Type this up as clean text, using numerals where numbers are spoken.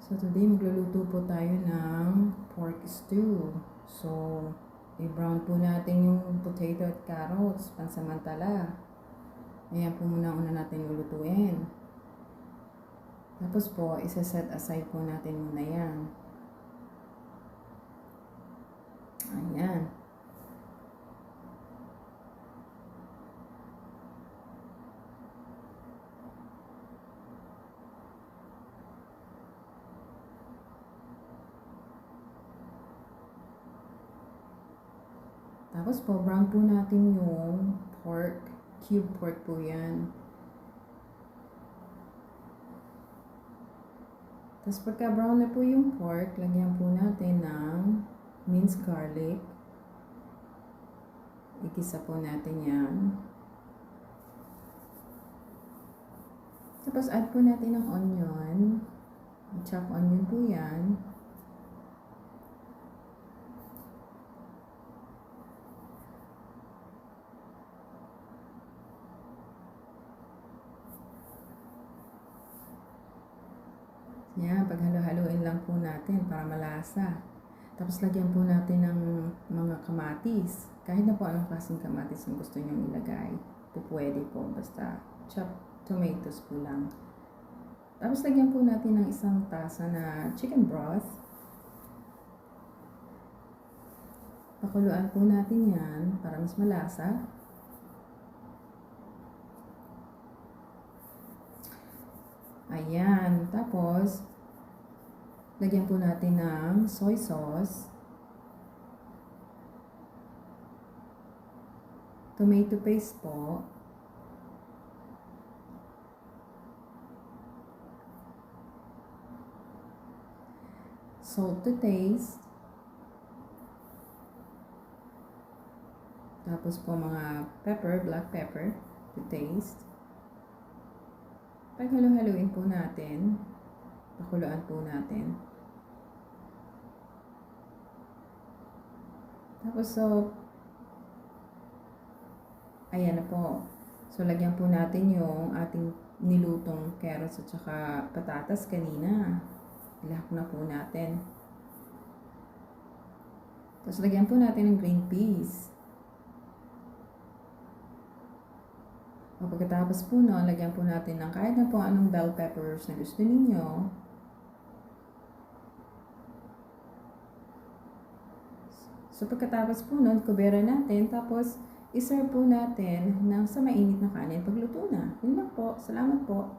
So today magluluto po tayo ng pork stew. So i-brown po natin yung potato at carrots pansamantala. Ayan po muna una natin lulutuin. Tapos po isa-set aside po natin muna yan. Ayan. Tapos po, brown po natin yung pork. Cube pork po yan. Tapos pagka brown na po yung pork, lagyan po natin ng minced garlic. Igisa po natin yan. Tapos add po natin ng onion. Chop onion po yan. Yan, paghalo-haloin lang po natin para malasa. Tapos lagyan po natin ng mga kamatis. Kahit na po anong klaseng kamatis yung gusto nyo ilagay. Pwede po, basta chopped tomatoes po lang. Tapos lagyan po natin ng isang tasa na chicken broth. Pakuluan po natin yan para mas malasa. Ayan. Tapos, lagyan po natin ng soy sauce, tomato paste po, salt to taste, tapos po mga pepper, black pepper to taste. Paghalo-haloin po natin, pakuluan po natin. Tapos so, ayan na po. So lagyan po natin yung ating nilutong carrots at saka patatas kanina. Ilahak na po natin. Tapos lagyan po natin ng green peas. O pagkatapos po no, lagyan po natin ng kahit na po anong bell peppers na gusto ninyo. So pagkatapos po nun, kubera natin, tapos iserve po natin sa mainit na kanin pagluto na. Yun lang po. Salamat po.